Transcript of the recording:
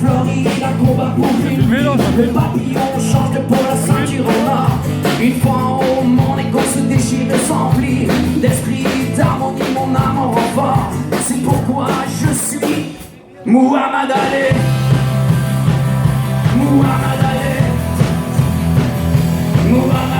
Floride, un combat pour une vie. Le papillon change de peau, la ceinture en or. Une fois en haut, mon égo se déchire et s'emplit d'esprit, d'harmonie, mon âme en renfort. C'est pourquoi je suis Muhammad Ali. Muhammad Ali. Muhammad